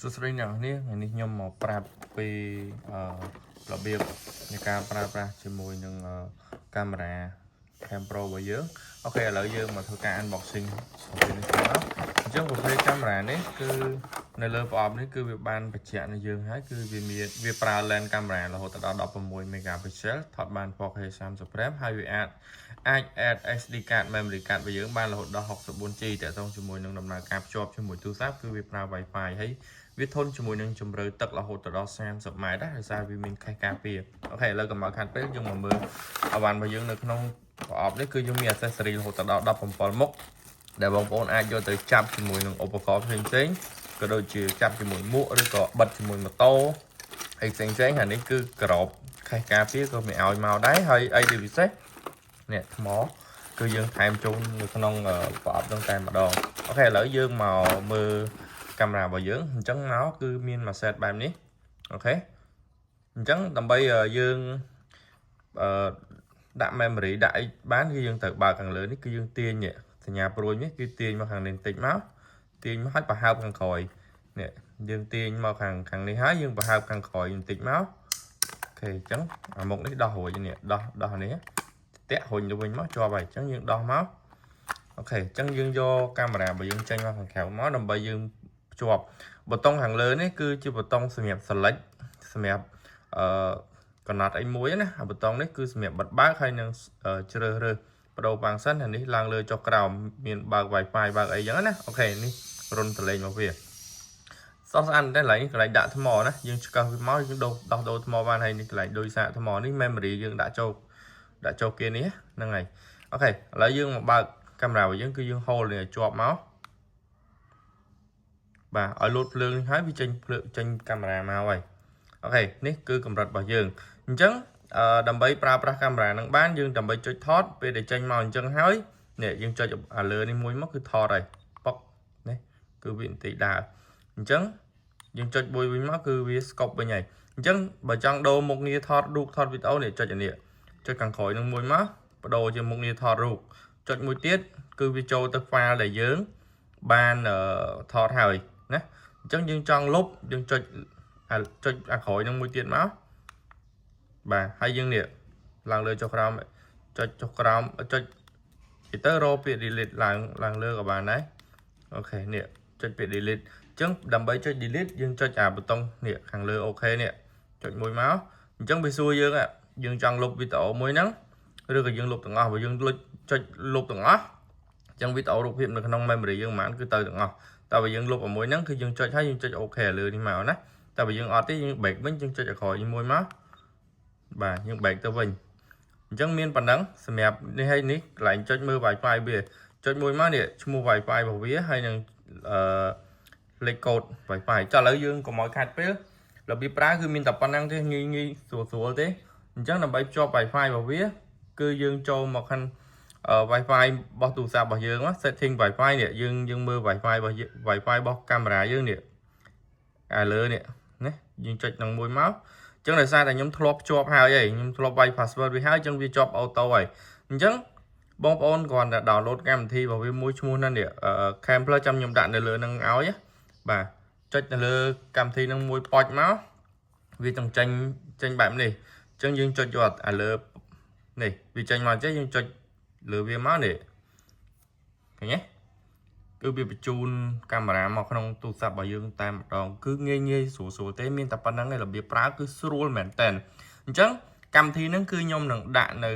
សួស្តីអ្នកនរនេះថ្ងៃនេះខ្ញុំមកប្រាប់ពីរបៀបនៃការប្រើប្រាស់ជាមួយនឹងកាមេរ៉ា Cam Pro របស់យើងអូខេឥឡូវយើងមកធ្វើការ unboxing ពីនេះទៅអញ្ចឹងប្រភេទកាមេរ៉ានេះគឺនៅលើប្រអប់នេះគឺវាបានបញ្ជាក់នៅយើងហើយគឺវាប្រើ lens កាមេរ៉ារហូតដល់16 megapixel ថតបាន 4K 30 frame ហើយវាអាច add SD card memory card របស់យើងបានរហូតដល់ 64GB តកតងជាមួយនឹងដំណើរការភ្ជាប់ជាមួយទូរស័ព្ទគឺវាប្រើ Wi-Fi ហើយវាធន់ជាមួយនឹងជម្រៅទឹករហូតដល់ 30 ម៉ែត្រដែរដោយសារវាមានខេសការពារអូខេឥឡូវកុំឲ្យខាត់ពេលយើងមកមើលអវ៉ាន់របស់យើងនៅក្នុងប្រអប់នេះគឺយើងមាន accessory រហូតដល់17មុខដែលបងប្អូនអាចយកទៅចាប់ជាមួយនឹងឧបករណ៍ផ្សេងៗក៏ដូចជាចាប់ជាមួយមួកឬក៏បិទជាមួយម៉ូតូហើយផ្សេងៗហើយនេះគឺក្របខេសការពារក៏មានឲ្យមកដែរហើយអីដែលពិសេសនេះថ្មគឺយើងថែមចូលនៅក្នុងប្រអប់ហ្នឹងតែម្ដងអូខេឥឡូវយើងមកមើលកាមេរ៉ារបស់យើងអញ្ចឹងមកគឺមានមួយ set បែបនេះអូខេអញ្ចឹងដើម្បីយើងដាក់ memory ដាក់អីបានគឺយើងត្រូវបើកខាងលើនេះគឺយើងទាញនេះសញ្ញាព្រួយនេះគឺទាញមកខាងនេះបន្តិចមកទាញមកឲ្យប្រហើបខាងក្រោយនេះយើងទាញមកខាងនេះហើយយើងប្រហើបខាងក្រោយបន្តិចមកអូខេអញ្ចឹងអាមុខនេះដោះរួចនេះដោះនេះតាក់រុញទៅវិញមកជាប់ហើយអញ្ចឹងយើងដោះមកអូខេអញ្ចឹងយើងយកកាមេរ៉ារបស់យើងចេញមកខាងក្រៅមកដើម្បីយើងភ្ជាប់ប៊ូតុងខាងលើនេះគឺជាប៊ូតុងសម្រាប់ select សម្រាប់កំណត់អីមួយណាប៊ូតុងនេះគឺសម្រាប់បិទបើកហើយនឹងជ្រើសរើសបដូរផាំងសិនហើយនេះឡើងលើចុះក្រោមមានបើក Wi-Fi បើកអីចឹងណាអូខេនេះរុនតលេងមកវាសោះស្អាតតែកន្លែងដាក់ថ្មណាយើងឆ្កឹះវាមកយើងដោះដូរថ្មបានហើយនេះកន្លែងដូចសាកថ្មនេះ memory យើងដាក់ចូលគេនេះហ្នឹងហើយអូខេឥឡូវយើងមកបើកកាមេរ៉ារបស់យើងគឺយើង hold នេះឲ្យជាប់មកបាទឲ្យលោតភ្លើងនេះហើយវាចេញកាមេរ៉ាមកហើយអូខេនេះគឺកម្រិតរបស់យើងអញ្ចឹងដើម្បីប្រើប្រាស់កាមេរ៉ានឹងបានយើងដើម្បីចុចថតពេលដែលចេញមកអញ្ចឹងហើយនេះយើងចុចអាលើនេះមួយមកគឺថតហើយប៉ុកនេះគឺវាបន្តិចដើរអញ្ចឹងយើងចុចមួយវិញមកគឺវា scope វិញហើយអញ្ចឹងបើចង់ដូរមុខងារថតរូបថតវីដេអូនេះចុចអានេះចុចខាងក្រោយនឹងមួយមកបដូរជាមុខងារថតរូបចុចមួយទៀតគឺវាចូលទៅ file ដែលយើងបានថតហើយណាអញ្ចឹងយើងចង់លុបយើងចុចអាក្រោយនឹងមួយទៀតមកបាទហើយយើងនេះឡើងលើចុះក្រោមចុចចុះក្រោមចុចទៅរកពាក្យ delete ឡើងលើក៏បានដែរអូខេនេះចុចពាក្យ delete អញ្ចឹងដើម្បីចុច delete យើងចុចអាប៊ូតុងនេះខាងលើអូខេនេះចុចមួយមកអញ្ចឹងវាសួរយើងចង់លុបវីដេអូមួយហ្នឹងឬក៏យើងលុបទាំងអស់បើយើងចុចលុបទាំងអស់អញ្ចឹងវីដេអូរូបភាពនៅក្នុង memory យើងមិនគឺទៅទាំងអស់តែបើយើងលុបអាមួយហ្នឹងគឺយើងចុចហើយយើងចុចអូខេលើនេះមកណាតែបើយើងអត់ទេយើង back វិញយើងចុចអាក្រោយមួយមកបាទយើង back ទៅវិញអញ្ចឹងមានប៉ុណ្ណឹងសម្រាប់នេះហើយនេះកន្លែងចុចមើល Wi-Fi វាចុចមួយមកនេះឈ្មោះ Wi-Fi របស់វាហើយនឹងលេខកូដ Wi-Fi ចុះឥឡូវយើងកុំឲ្យខាត់ពេលរបៀបប្រើគឺមានតែប៉ុណ្ណឹងទេងាយស្រួលទេអញ្ចឹងដើម្បីភ្ជាប់ Wi-Fi របស់វាគឺយើងចូលមកខាងWi-Fi របស់ទូរស័ព្ទរបស់យើង setting Wi-Fi នេះយើងមើល Wi-Fi របស់កាមេរ៉ាយើងនេះអាលើនេះណាយើងចុចនឹងមួយមកអញ្ចឹងដោយសារតែខ្ញុំធ្លាប់ភ្ជាប់ហើយខ្ញុំធ្លាប់វាយ password វាហើយអញ្ចឹងវាជាប់អូតូហើយអញ្ចឹងបងប្អូនគ្រាន់តែ download កម្មវិធីរបស់វាមួយឈ្មោះហ្នឹងនេះ Cam Plus ចាំខ្ញុំដាក់នៅលើនឹងឲ្យបាទចុចនៅលើកម្មវិធីនឹងមួយប៉ុចមកវាต้องចេញបែបនេះអញ្ចឹងយើងចុចយកអាលើនេះវាចេញមកចេះយើងចុចលើវាមកនេះឃើញទេគឺវាបញ្ជូនកាមេរ៉ាមកក្នុងទូរស័ព្ទរបស់យើងតែម្ដងគឺងាយស្រួលទេមានតែប៉ុណ្្នឹងឯងរបៀបប្រើគឺស្រួលមែនតើអញ្ចឹងកម្មវិធីហ្នឹងគឺខ្ញុំនឹងដាក់នៅ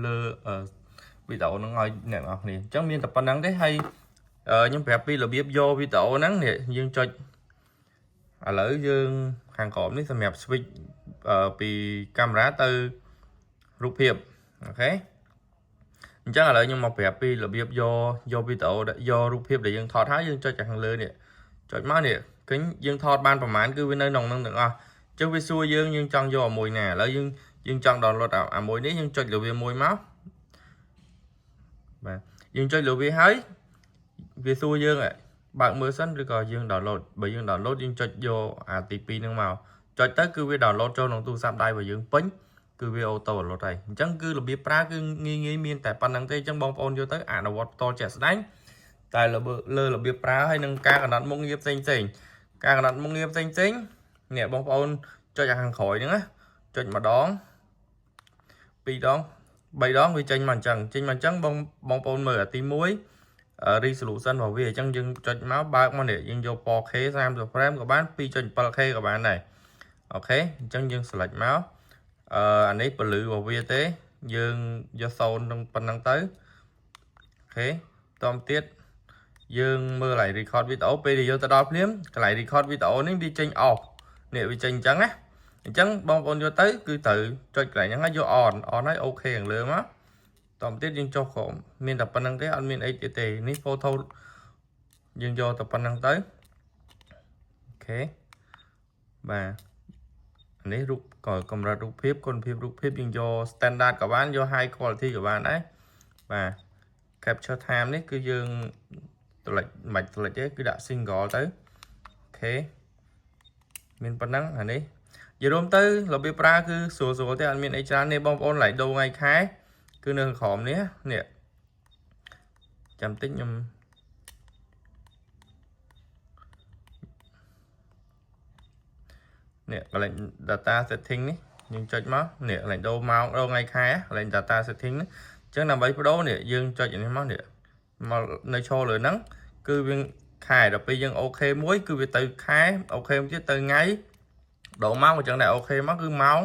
លើវីដេអូហ្នឹងឲ្យអ្នកនរគ្នាអញ្ចឹងមានតែប៉ុណ្្នឹងទេហើយខ្ញុំប្រាប់ពីរបៀបយកវីដេអូហ្នឹងនេះយើងចុចឥឡូវយើងខាងក្រោមនេះសម្រាប់ switch ពីកាមេរ៉ាទៅរូបភាពអូខេអញ្ចឹងឥឡូវខ្ញុំមកប្រាប់ពីរបៀបយកវីដេអូយករូបភាពដែលយើងថតហើយយើងចុចខាងលើនេះចុចមកនេះឃើញយើងថតបានប្រហែលគឺវានៅក្នុងហ្នឹងទាំងអស់អញ្ចឹងវាសួរយើងចង់យកអាមួយណាឥឡូវយើងចង់ download អាមួយនេះយើងចុចលើវាមួយមកបាទយើងចុចលើវាហើយវាសួរយើងបើកមើលសិនឬក៏យើង download បើយើង download យើងចុចយកអាទី2ហ្នឹងមកចុចទៅគឺវា download ចូលក្នុងទូរស័ព្ទដៃរបស់យើងពេញគឺវាអូតូ download ហើយអញ្ចឹងគឺរបៀបប្រើគឺងាយមានតែប៉ុណ្្នឹងទេអញ្ចឹងបងប្អូនយកទៅអនុវត្តផ្ទាល់ជាក់ស្ដែងតែលើរបៀបប្រើហើយនឹងការកំណត់មុខងារផ្សេង ការកំណត់មុខងារផ្សេងនេះបងប្អូនចុចខាងក្រោយហ្នឹងណាចុចម្ដង2 ដង 3 ដងវាចេញមកអញ្ចឹងបងប្អូនមើលអាទី1 resolution របស់វាអញ្ចឹងយើងចុចមកបើកមកនេះយើងយក 4K 30 frame ក៏បាន 2.7K ក៏បានដែរអូខេអញ្ចឹងយើង select មកអានេះពលឺរបស់វាទេយើងយក0នឹងប៉ុណ្ណឹងទៅអូខេតមទៀតយើងមើលlại record video ពេលដែលយកទៅដល់ភ្លាមកន្លែង record video នេះវាចេញ off នេះវាចេញអញ្ចឹងណាអញ្ចឹងបងប្អូនយកទៅគឺត្រូវចុចកន្លែងហ្នឹងហើយយក on ហើយអូខេខាងលើមកតមទៀតយើងចុះក្រោមមានតែប៉ុណ្្នឹងទេអត់មានអីទៀតទេនេះ photo យើងយកតែប៉ុណ្្នឹងទៅអូខេបាទនេះរូបក៏កម្រិតរូបភាពគុណភាពរូបភាពយើងយក standard ក៏បានយក high quality ក៏បានដែរបាទ capture time នេះគឺយើងតម្លៃមិនតម្លៃទេគឺដាក់ single ទៅអូខេមានប៉ុណ្ណឹងអានេះនិយាយរួមទៅរបៀបប្រើគឺស្រួលទេអត់មានអីច្រើនទេបងប្អូនឡៃដូរថ្ងៃខែគឺនៅក្រោមនេះនេះចាំតិចខ្ញុំនេះកន្លែង data setting នេះយើងចុចមកនេះកន្លែងដូរម៉ោងដូរថ្ងៃខែកន្លែង data setting នេះអញ្ចឹងដើម្បីបដូរនេះយើងចុចនេះមកនេះមកនៅឈរលើហ្នឹងគឺវាខែដល់ពេលយើងអូខេមួយគឺវាទៅខែអូខេមួយទៀតទៅថ្ងៃដូរម៉ោងអញ្ចឹងដែរអូខេមកគឺម៉ោង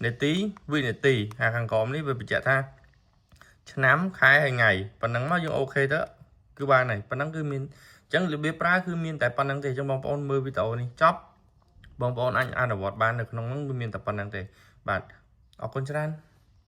នាទីវិនាទីហើយខាងក្រោមនេះវាបញ្ជាក់ថាឆ្នាំខែហើយថ្ងៃប៉ុណ្ណឹងមកយើងអូខេទៅគឺបានហើយប៉ុណ្ណឹងគឺមានអញ្ចឹងរបៀបប្រើគឺមានតែប៉ុណ្ណឹងទេអញ្ចឹងបងប្អូនមើលវីដេអូនេះចប់បងប្អូនអាចអនុវត្តបាននៅក្នុងហ្នឹងវាមានតែប៉ុណ្ណឹងទេបាទអរគុណច្រើន